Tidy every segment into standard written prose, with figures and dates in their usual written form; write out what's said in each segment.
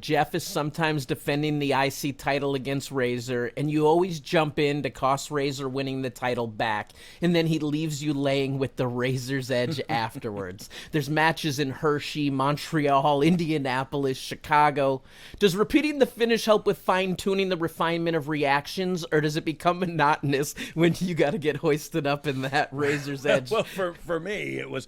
Jeff is sometimes defending the IC title against Razor, and you always jump in to cost Razor winning the title back, and then he leaves you laying with the Razor's Edge afterwards. There's matches in Hershey, Montreal, Indianapolis, Chicago. Does repeating the finish help with fine-tuning the refinement of reactions, or does it become monotonous when you got to get hoisted up in that Razor's Edge? Well, for me, it was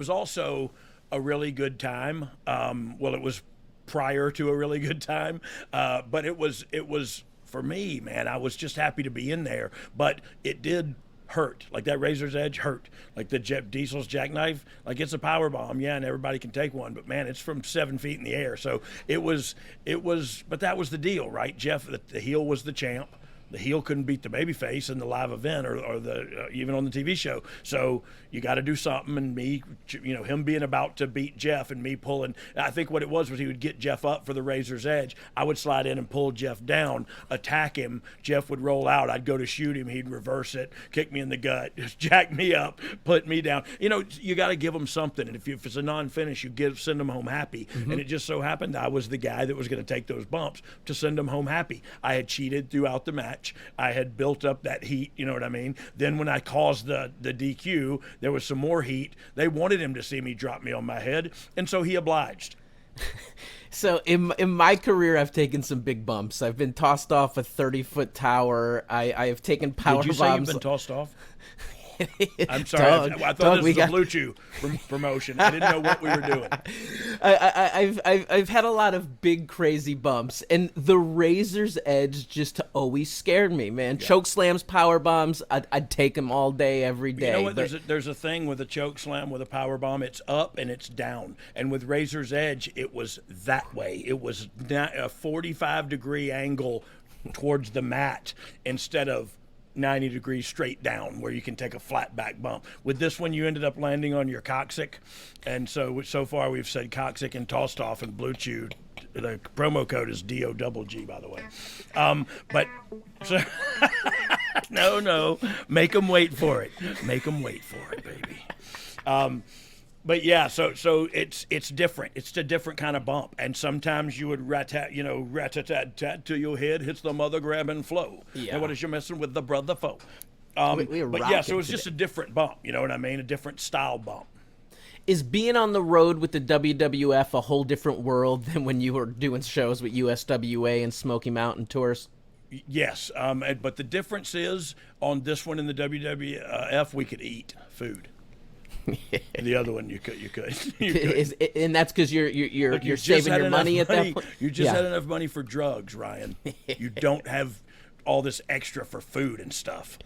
also a really good time. It was prior to a really good time, but it was for me, man. I was just happy to be in there, but it did hurt. Like that Razor's Edge hurt. Like the Jeff Diesel's jackknife, like it's a power bomb, yeah, and everybody can take one, but man, it's from 7 feet in the air. So it was. But that was the deal, right? Jeff, the heel was the champ. The heel couldn't beat the babyface in the live event or the even on the TV show. So you got to do something. And me, him being about to beat Jeff and me pulling. I think what it was he would get Jeff up for the Razor's Edge. I would slide in and pull Jeff down, attack him. Jeff would roll out. I'd go to shoot him. He'd reverse it, kick me in the gut, just jack me up, put me down. You got to give them something. And if it's a non-finish, send them home happy. Mm-hmm. And it just so happened I was the guy that was going to take those bumps to send them home happy. I had cheated throughout the match. I had built up that heat, you know what I mean? Then when I caused the DQ, there was some more heat. They wanted him to see me drop me on my head, and so he obliged. So in my career, I've taken some big bumps. I've been tossed off a 30-foot tower. I have taken power bombs. Did you say you've been tossed off? I'm sorry. Dogg, I thought this was a Blue Chew promotion. I didn't know what we were doing. I've had a lot of big crazy bumps, and the Razor's Edge just always scared me, man. Yeah. Choke slams, power bombs, I'd take them all day, every day. You know what? There's a thing with a choke slam with a power bomb. It's up and it's down. And with Razor's Edge, it was that way. It was a 45-degree angle towards the mat instead of 90 degrees straight down where you can take a flat back bump. With this one, you ended up landing on your coccyx, and so far we've said coccyx and tossed off and Blue Chew. The promo code is DOGG, by the way. But so no, make them wait for it. Make them wait for it, baby. But yeah, so it's different. It's a different kind of bump, and sometimes you would rat-tat-tat till your head hits the mother grabbing flow. Yeah. And what is you messing with the brother foe? But yeah, so it's just a different bump. You know what I mean? A different style bump. Is being on the road with the WWF a whole different world than when you were doing shows with USWA and Smoky Mountain tours? Yes, but the difference is on this one in the WWF we could eat food. The other one you could. And that's because you're saving your money at that point. You just had enough money for drugs, Ryan. You don't have all this extra for food and stuff.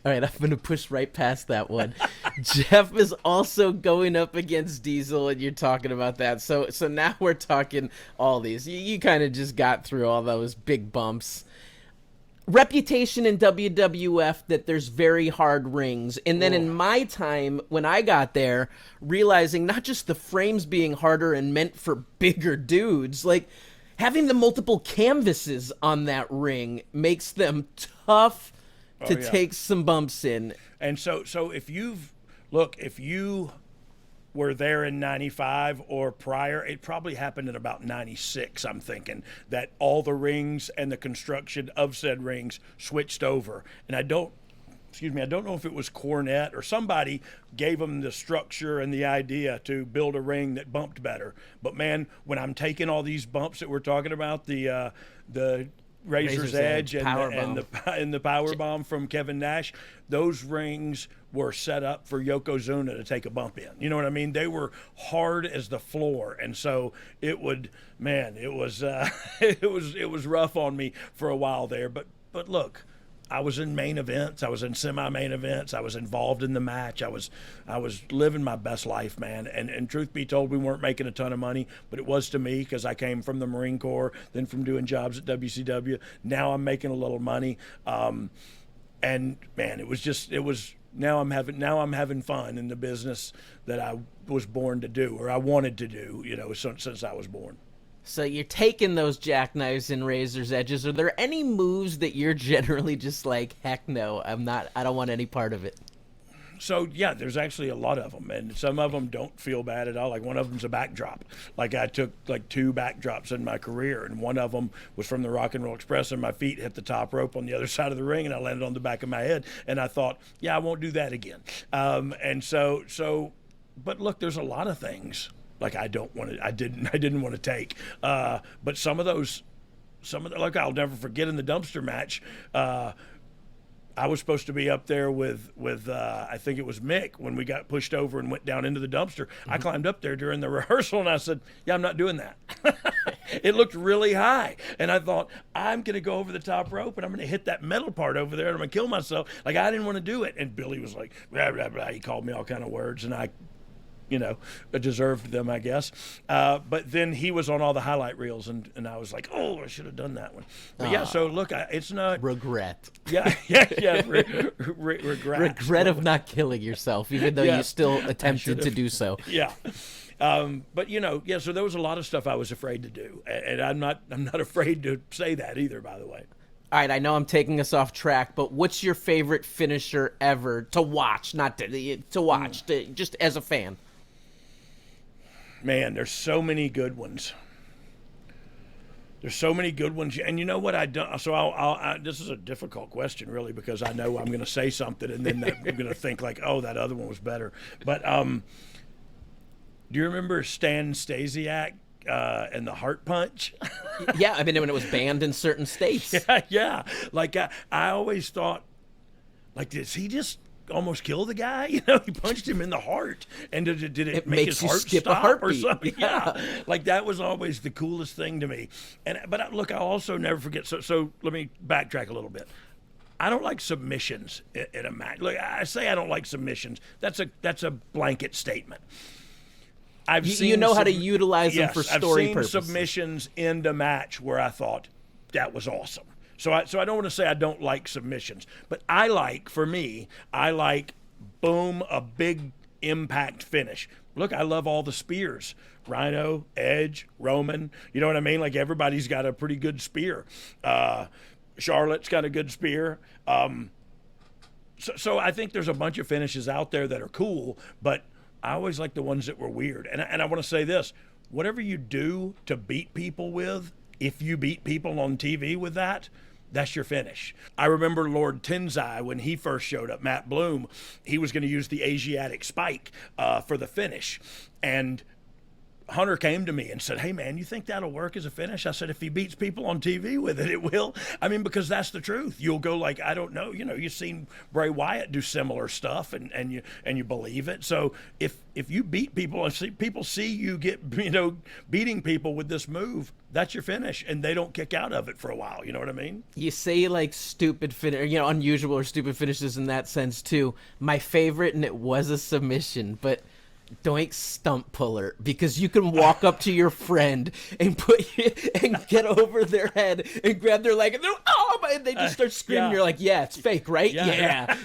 All right, I'm going to push right past that one. Jeff is also going up against Diesel, and you're talking about that. So now we're talking all these. You kind of just got through all those big bumps. Reputation in WWF that there's very hard rings. And then in my time, when I got there, realizing not just the frames being harder and meant for bigger dudes, like having the multiple canvases on that ring makes them tough to take some bumps in. And so if you were there in 95 or prior, it probably happened in about 96, I'm thinking, that all the rings and the construction of said rings switched over. And I don't know if it was Cornette or somebody gave them the structure and the idea to build a ring that bumped better. But man, when I'm taking all these bumps that we're talking about, the Razor's Edge and the power bomb from Kevin Nash, those rings were set up for Yokozuna to take a bump in. You know what I mean? They were hard as the floor, and so it was it was rough on me for a while there. But look, I was in main events. I was in semi-main events. I was involved in the match. I was living my best life, man. And truth be told, we weren't making a ton of money, but it was to me because I came from the Marine Corps, then from doing jobs at WCW. Now I'm making a little money, and man, it was. Now I'm having fun in the business that I was born to do, or I wanted to do, since I was born. So you're taking those jackknives and Razor's Edges. Are there any moves that you're generally just like, heck no, I don't want any part of it? So yeah, there's actually a lot of them, and some of them don't feel bad at all. Like one of them's a backdrop. Like I took like 2 backdrops in my career, and one of them was from the Rock and Roll Express, and my feet hit the top rope on the other side of the ring, and I landed on the back of my head. And I thought, yeah, I won't do that again. And so, but look, there's a lot of things like I didn't want to take. But some of those, like I'll never forget in the dumpster match. I was supposed to be up there with I think it was Mick when we got pushed over and went down into the dumpster. Mm-hmm. I climbed up there during the rehearsal and I said, yeah, I'm not doing that. It looked really high. And I thought, I'm going to go over the top rope and I'm going to hit that metal part over there and I'm going to kill myself. Like, I didn't want to do it. And Billy was like, blah, blah, blah. He called me all kind of words and I deserved them, I guess. But then he was on all the highlight reels, and I was like, oh, I should have done that one. But yeah, so look, it's not regret. Yeah. Regret of not killing yourself, even though you still attempted to do so. Yeah. But so there was a lot of stuff I was afraid to do, and I'm not afraid to say that either, by the way. All right, I know I'm taking us off track, but what's your favorite finisher ever to watch? Not to watch, just as a fan. Man, there's so many good ones. And you know what I don't? So this is a difficult question, really, because I know I'm going to say something, and then I'm going to think like, oh, that other one was better. But do you remember Stan Stasiak and the Heart Punch? Yeah, I mean, when it was banned in certain states. Yeah. Like I always thought, like, does he just almost kill the guy? He punched him in the heart, and did it make his heart skip stop a heartbeat or something? Yeah, like that was always the coolest thing to me. But look, I'll also never forget. So let me backtrack a little bit. I don't like submissions in a match. Look, I say I don't like submissions. That's a blanket statement. I've seen how to utilize them for story purposes. I've seen submissions end a match where I thought that was awesome. So I don't want to say I don't like submissions, but I like boom, a big impact finish. Look, I love all the spears. Rhino, Edge, Roman, you know what I mean? Like everybody's got a pretty good spear. Charlotte's got a good spear. So I think there's a bunch of finishes out there that are cool, but I always like the ones that were weird. And I want to say this, whatever you do to beat people with, if you beat people on TV with that, that's your finish. I remember Lord Tensai, when he first showed up, Matt Bloom, he was going to use the Asiatic spike for the finish. And Hunter came to me and said, hey, man, you think that'll work as a finish? I said, if he beats people on TV with it, it will. I mean, because that's the truth. You'll go like, I don't know. You've seen Bray Wyatt do similar stuff, and you believe it. So if you beat people and people see you get beating people with this move, that's your finish, and they don't kick out of it for a while. You know what I mean? You say like stupid unusual or stupid finishes in that sense too. My favorite, and it was a submission, but Doink stump puller, because you can walk up to your friend and get over their head and grab their leg and they just start screaming. You're like, yeah, it's fake, right? Yeah.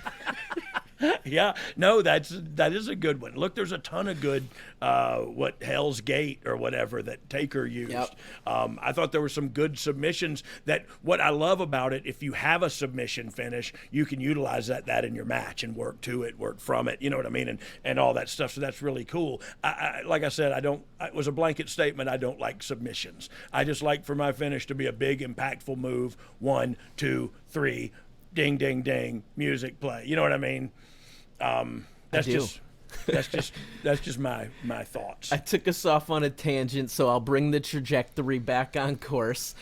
Yeah, no, that is a good one. Look, there's a ton of good, Hell's Gate or whatever that Taker used. Yep. I thought there were some good submissions. That what I love about it, if you have a submission finish, you can utilize that in your match and work to it, work from it. You know what I mean, and all that stuff. So that's really cool. Like I said, it was a blanket statement. I don't like submissions. I just like for my finish to be a big, impactful move. 1, 2, 3, ding, ding, ding, music play. You know what I mean? That's just my thoughts. I took us off on a tangent, so I'll bring the trajectory back on course.